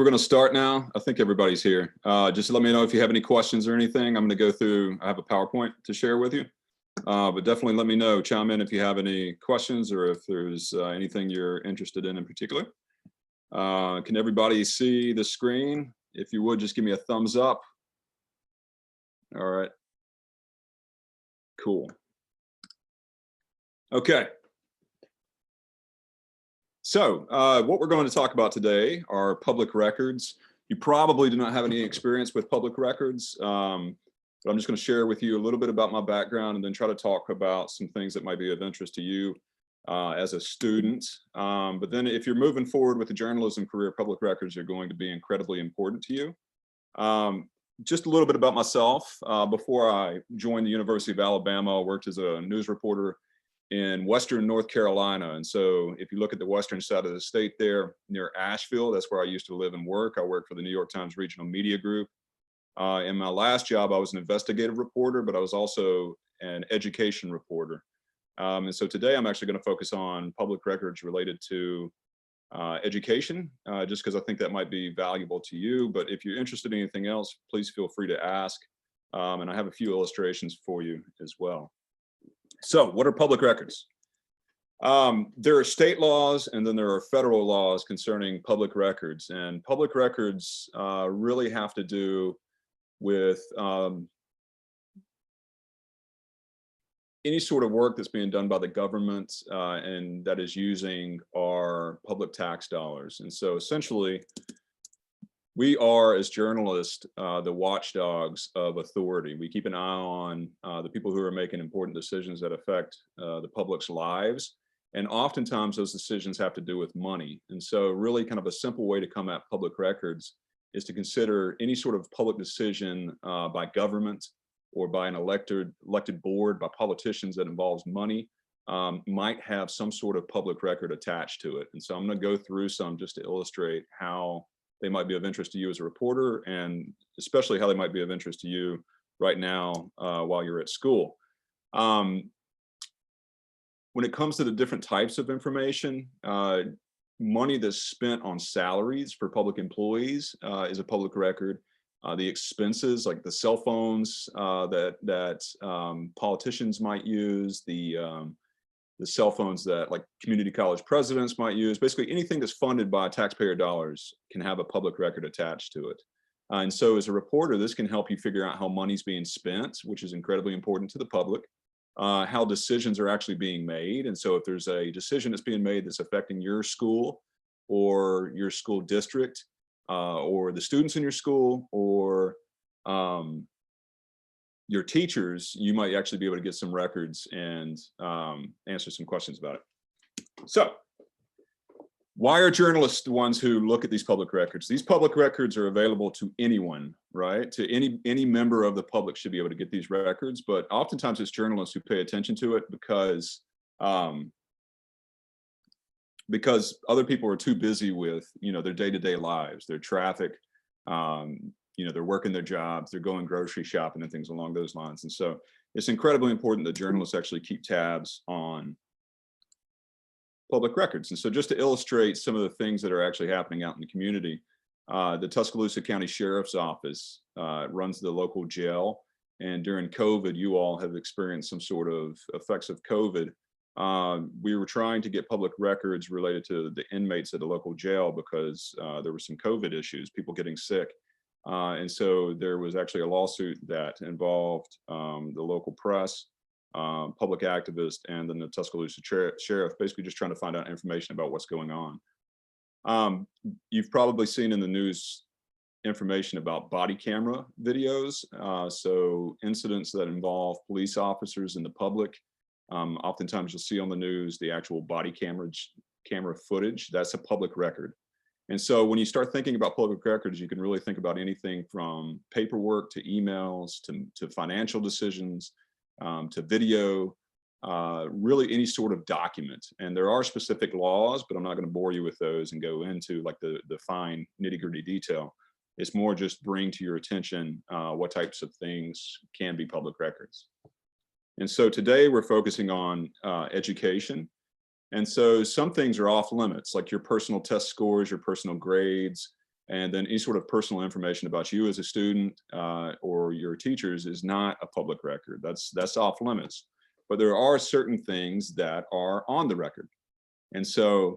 We're going to start now. I think everybody's here. Just let me know if you have any questions or anything. I'm going to go through, I have a PowerPoint to share with you, but definitely let me know, chime in if you have any questions or if there's anything you're interested in particular. Can everybody see the screen? If you would, just give me a thumbs up. All right. Cool. Okay. So what we're going to talk about today are public records. You probably do not have any experience with public records, but I'm just going to share with you a little bit about my background and then try to talk about some things that might be of interest to you as a student. But then if you're moving forward with the journalism career, public records are going to be incredibly important to you. Just a little bit about myself. Before I joined the University of Alabama, I worked as a news reporter in Western North Carolina. And so if you look at the western side of the state there near Asheville, that's where I used to live and work. I worked for the New York Times Regional Media Group. In my last job, I was an investigative reporter, but I was also an education reporter. And so today I'm actually going to focus on public records related to education, just because I think that might be valuable to you. But if you're interested in anything else, please feel free to ask. And I have a few illustrations for you as well. So what are public records? There are state laws and then there are federal laws concerning public records. And public records really have to do with any sort of work that's being done by the government and that is using our public tax dollars. And so essentially, we are, as journalists, the watchdogs of authority. We keep an eye on the people who are making important decisions that affect the public's lives. And oftentimes those decisions have to do with money. And so really kind of a simple way to come at public records is to consider any sort of public decision by government or by an elected board, by politicians that involves money, might have some sort of public record attached to it. And so I'm going to go through some just to illustrate how they might be of interest to you as a reporter, and especially how they might be of interest to you right now while you're at school. When it comes to the different types of information, money that's spent on salaries for public employees is a public record. The expenses, like the cell phones that politicians might use, the cell phones that like community college presidents might use, basically anything that's funded by taxpayer dollars can have a public record attached to it. And so as a reporter, this can help you figure out how money's being spent, which is incredibly important to the public, how decisions are actually being made. And so if there's a decision that's being made that's affecting your school or your school district or the students in your school or your teachers, you might actually be able to get some records and answer some questions about it. So why are journalists the ones who look at these public records? These public records are available to anyone, right? To any member of the public should be able to get these records, but oftentimes it's journalists who pay attention to it because other people are too busy with, their day-to-day lives, their traffic, they're working their jobs, they're going grocery shopping and things along those lines. And so it's incredibly important that journalists actually keep tabs on public records. And so just to illustrate some of the things that are actually happening out in the community, the Tuscaloosa County Sheriff's Office runs the local jail. And during COVID, you all have experienced some sort of effects of COVID. We were trying to get public records related to the inmates at the local jail because there were some COVID issues, people getting sick. And so there was actually a lawsuit that involved the local press, public activists, and then the Tuscaloosa sheriff, basically just trying to find out information about what's going on. You've probably seen in the news information about body camera videos. So incidents that involve police officers and the public. Oftentimes you'll see on the news the actual body camera footage. That's a public record. And so when you start thinking about public records, you can really think about anything from paperwork to emails to financial decisions to video, really any sort of document. And there are specific laws, but I'm not going to bore you with those and go into like the fine nitty-gritty detail. It's more just bring to your attention what types of things can be public records. And so today we're focusing on education. And so some things are off limits, like your personal test scores, your personal grades, And then any sort of personal information about you as a student or your teachers is not a public record. That's off limits. But there are certain things that are on the record. And so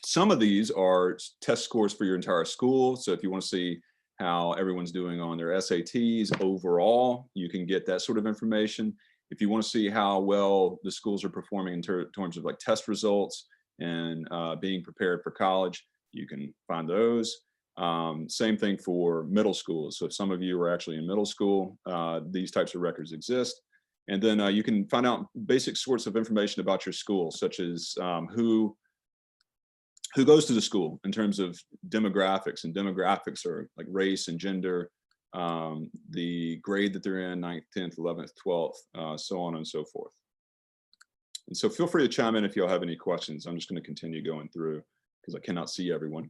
some of these are test scores for your entire school. So if you want to see how everyone's doing on their SATs overall, you can get that sort of information. If you want to see how well the schools are performing in terms of like test results and being prepared for college, you can find those. Same thing for middle schools. So if some of you are actually in middle school, these types of records exist. And then you can find out basic sorts of information about your school, such as who goes to the school in terms of demographics, and demographics are like race and gender, the grade that they're in, 9th, 10th, 11th, 12th, so on and so forth. And so feel free to chime in if you'll have any questions. I'm just going to continue going through because I cannot see everyone.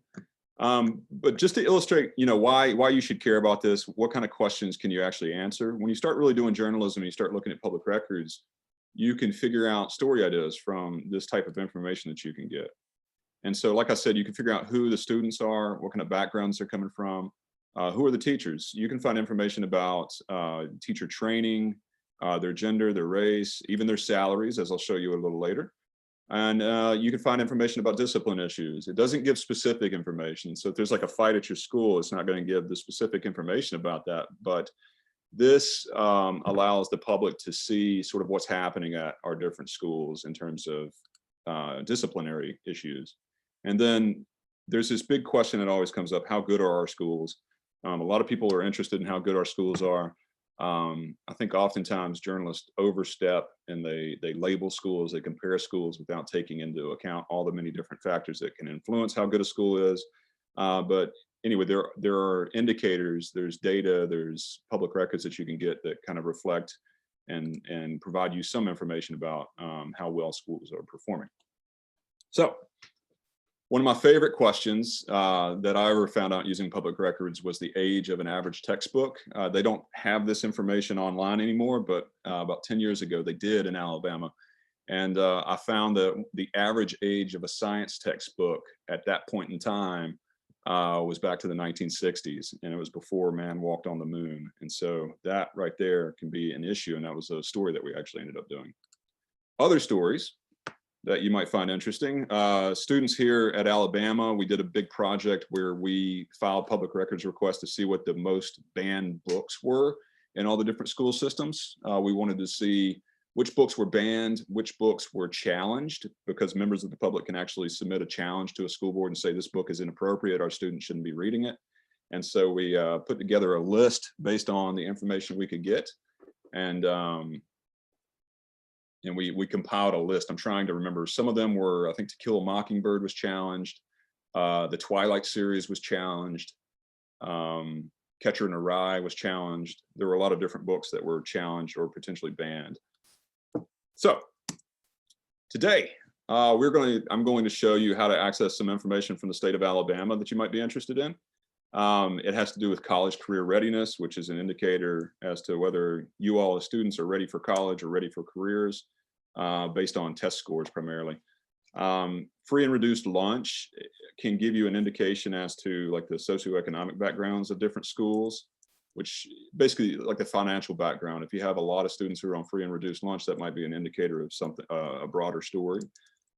But just to illustrate, why you should care about this, what kind of questions can you actually answer? When you start really doing journalism and you start looking at public records, you can figure out story ideas from this type of information that you can get. And so, like I said, you can figure out who the students are, what kind of backgrounds they're coming from, who are the teachers. You can find information about teacher training, their gender, their race, even their salaries, as I'll show you a little later. And you can find information about discipline issues. It doesn't give specific information. So if there's like a fight at your school, it's not going to give the specific information about that. But this allows the public to see sort of what's happening at our different schools in terms of disciplinary issues. And then there's this big question that always comes up: how good are our schools? A lot of people are interested in how good our schools are. I think oftentimes journalists overstep and they label schools, they compare schools without taking into account all the many different factors that can influence how good a school is. But anyway, there are indicators, there's data, there's public records that you can get that kind of reflect and provide you some information about how well schools are performing. So one of my favorite questions that I ever found out using public records was the age of an average textbook. They don't have this information online anymore, but about 10 years ago they did in Alabama. And I found that the average age of a science textbook at that point in time was back to the 1960s, and it was before man walked on the moon. And so that right there can be an issue, and that was a story that we actually ended up doing. Other stories that you might find interesting. Students here at Alabama, we did a big project where we filed public records requests to see what the most banned books were in all the different school systems. We wanted to see which books were banned, which books were challenged, because members of the public can actually submit a challenge to a school board and say this book is inappropriate, our students shouldn't be reading it. And so we put together a list based on the information we could get. And we compiled a list. I'm trying to remember. Some of them were, I think, To Kill a Mockingbird was challenged. The Twilight series was challenged. Catcher in the Rye was challenged. There were a lot of different books that were challenged or potentially banned. So today, I'm going to show you how to access some information from the state of Alabama that you might be interested in. It has to do with college career readiness, which is an indicator as to whether you all as students are ready for college or ready for careers, based on test scores primarily. Free and reduced lunch can give you an indication as to like the socioeconomic backgrounds of different schools, which basically like the financial background. If you have a lot of students who are on free and reduced lunch, that might be an indicator of something, a broader story,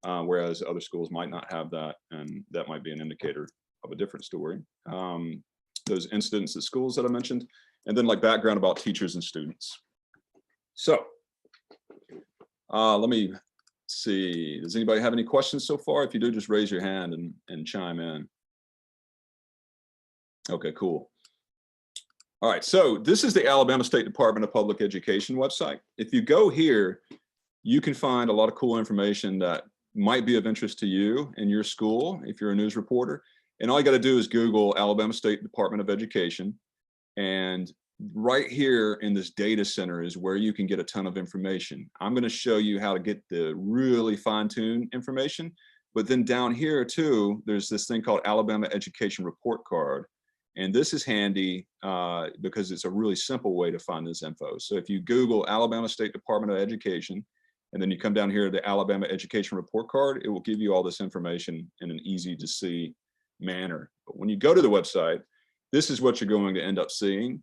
whereas other schools might not have that, and that might be an indicator of a different story. Those incidents at schools that I mentioned, and then like background about teachers and students. So let me see, does anybody have any questions so far? If you do, just raise your hand and chime in. Okay, cool. All right, so this is the Alabama State Department of Public Education website. If you go here, you can find a lot of cool information that might be of interest to you in your school if you're a news reporter. And all you got to do is Google Alabama State Department of Education. And right here in this data center is where you can get a ton of information. I'm going to show you how to get the really fine-tuned information. But then down here too, there's this thing called Alabama Education Report Card. And this is handy because it's a really simple way to find this info. So if you Google Alabama State Department of Education, and then you come down here to the Alabama Education Report Card, it will give you all this information in an easy to see manner. But when you go to the website, this is what you're going to end up seeing.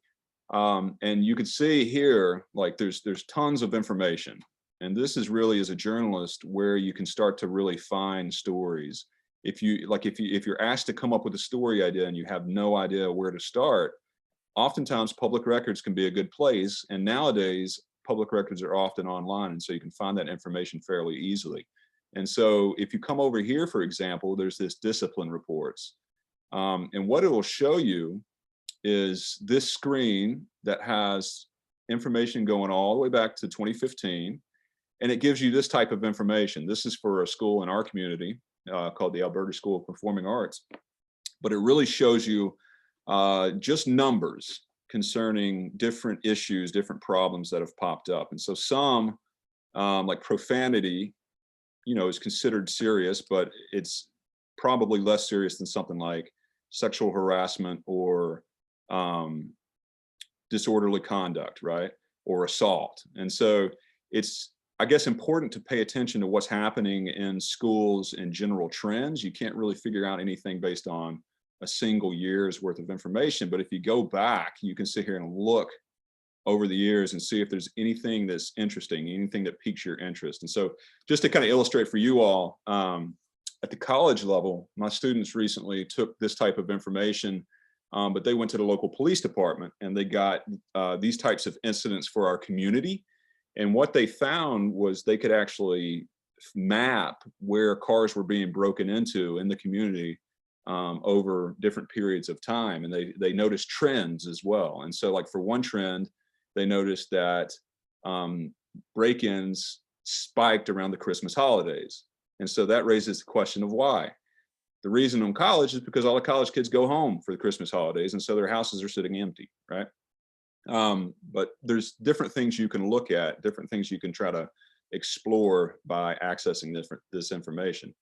And you can see here, like there's tons of information. And this is really, as a journalist, where you can start to really find stories. If you're asked to come up with a story idea and you have no idea where to start, oftentimes public records can be a good place. And nowadays, public records are often online, and so you can find that information fairly easily. And so if you come over here, for example, there's this discipline reports. And what it will show you is this screen that has information going all the way back to 2015. And it gives you this type of information. This is for a school in our community called the Alberta School of Performing Arts. But it really shows you just numbers concerning different issues, different problems that have popped up. And so some, like profanity, is considered serious, but it's probably less serious than something like sexual harassment or disorderly conduct, right? Or assault. And so it's, I guess, important to pay attention to what's happening in schools and general trends. You can't really figure out anything based on a single year's worth of information. But if you go back, you can sit here and look over the years and see if there's anything that's interesting, anything that piques your interest. And so just to kind of illustrate for you all, at the college level, my students recently took this type of information, but they went to the local police department and they got these types of incidents for our community. And what they found was they could actually map where cars were being broken into in the community over different periods of time. And they noticed trends as well. And so, like, for one trend, they noticed that break-ins spiked around the Christmas holidays. And so that raises the question of why. The reason in college is because all the college kids go home for the Christmas holidays, and so their houses are sitting empty, right? But there's different things you can look at, different things you can try to explore by accessing this information.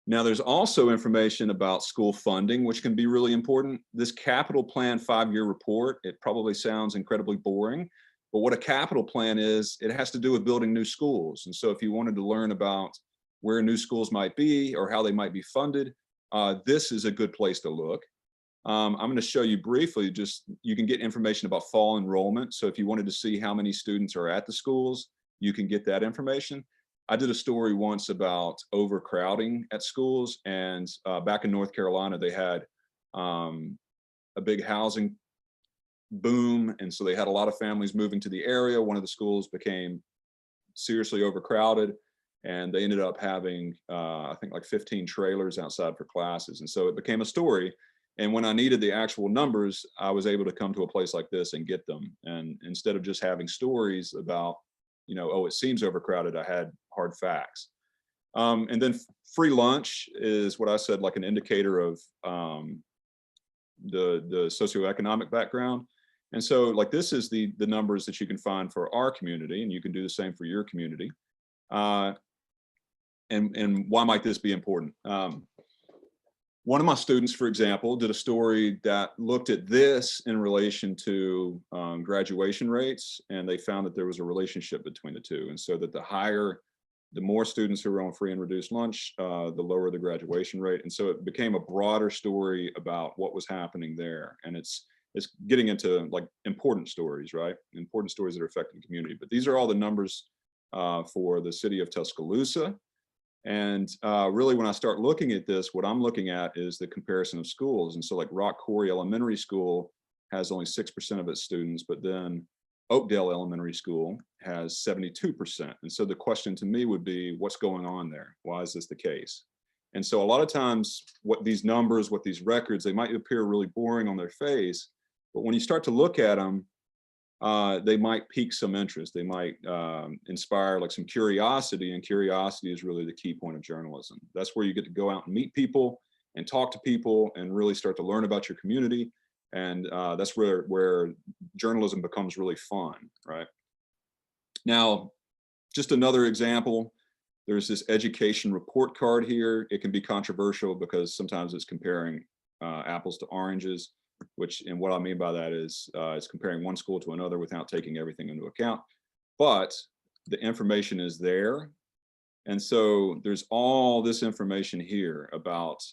Now, there's also information about school funding, which can be really important. This capital plan 5-year report, it probably sounds incredibly boring, but what a capital plan is, it has to do with building new schools. And so if you wanted to learn about where new schools might be or how they might be funded, this is a good place to look. I'm going to show you briefly, just you can get information about fall enrollment. So if you wanted to see how many students are at the schools, you can get that information. I did a story once about overcrowding at schools, and back in North Carolina, they had a big housing boom. And so they had a lot of families moving to the area. One of the schools became seriously overcrowded, and they ended up having, I think, like 15 trailers outside for classes. And so it became a story. And when I needed the actual numbers, I was able to come to a place like this and get them. And instead of just having stories about, oh, it seems overcrowded, I had hard facts. And then free lunch is what I said, like an indicator of the socioeconomic background. And so, like, this is the numbers that you can find for our community, and you can do the same for your community. And why might this be important? One of my students, for example, did a story that looked at this in relation to graduation rates, and they found that there was a relationship between the two. And so that the more students who were on free and reduced lunch, the lower the graduation rate. And so it became a broader story about what was happening there. And it's getting into, like, important stories, right? Important stories that are affecting the community. But these are all the numbers for the city of Tuscaloosa. And really, when I start looking at this, what I'm looking at is the comparison of schools. And so, like, Rock Quarry Elementary School has only 6% of its students, but then Oakdale Elementary School has 72%. And so the question to me would be, what's going on there? Why is this the case? And so a lot of times, what these numbers, what these records, they might appear really boring on their face, but when you start to look at them, they might pique some interest. They might inspire, like, some curiosity, and curiosity is really the key point of journalism. That's where you get to go out and meet people and talk to people and really start to learn about your community. And that's where journalism becomes really fun, right? Now, just another example, there's this education report card here. It can be controversial because sometimes it's comparing apples to oranges, and what I mean by that is it's comparing one school to another without taking everything into account. But the information is there. And so there's all this information here about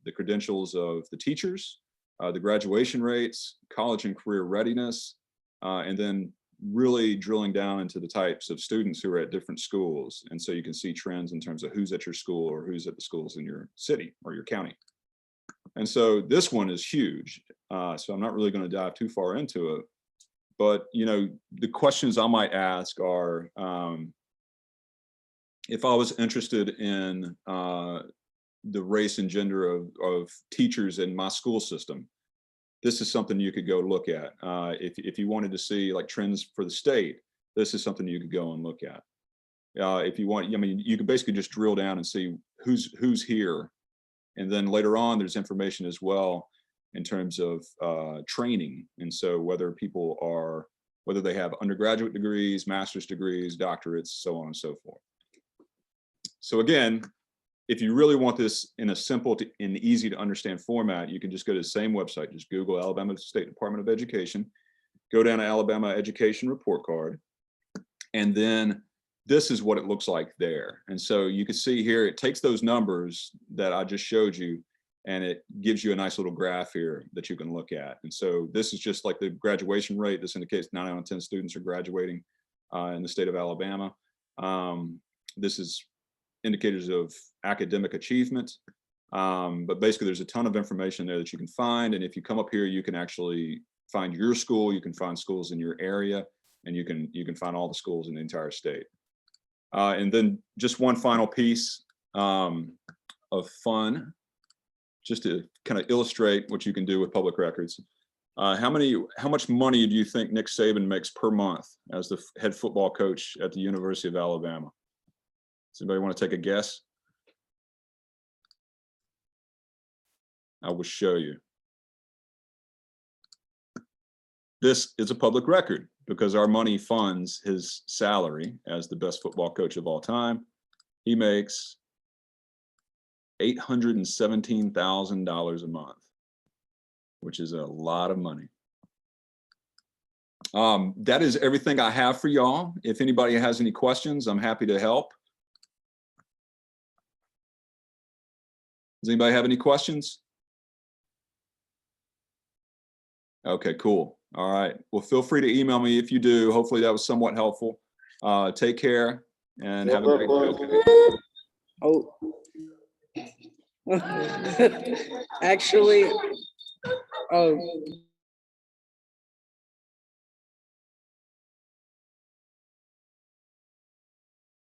the credentials of the teachers, the graduation rates, college and career readiness, and then really drilling down into the types of students who are at different schools. And so you can see trends in terms of who's at your school or who's at the schools in your city or your county. And so this one is huge. So I'm not really going to dive too far into it. But, you know, the questions I might ask are, if I was interested in the race and gender of teachers in my school system, this is something you could go look at. If you wanted to see like trends for the state, this is something you could go and look at. If you want, I mean, you could basically just drill down and see who's here. And then later on, there's information as well in terms of training. And so whether they have undergraduate degrees, master's degrees, doctorates, so on and so forth. So again, if you really want this in a simple and easy to understand format, you can just go to the same website, just Google Alabama State Department of Education, go down to Alabama Education Report Card, and then this is what it looks like there. And so you can see here, it takes those numbers that I just showed you, and it gives you a nice little graph here that you can look at. And so this is just like the graduation rate. This indicates 9 out of 10 students are graduating in the state of Alabama. This is indicators of academic achievement. But basically there's a ton of information there that you can find. And if you come up here, you can actually find your school, you can find schools in your area, and you can find all the schools in the entire state. And then just one final piece of fun, just to kind of illustrate what you can do with public records. How much money do you think Nick Saban makes per month as the head football coach at the University of Alabama? Does anybody want to take a guess? I will show you. This is a public record because our money funds his salary as the best football coach of all time. He makes $817,000 a month, which is a lot of money. That is everything I have for y'all. If anybody has any questions, I'm happy to help. Does anybody have any questions? Okay, cool. All right. Well, feel free to email me if you do. Hopefully that was somewhat helpful. Take care and have a great day. Oh, actually, oh.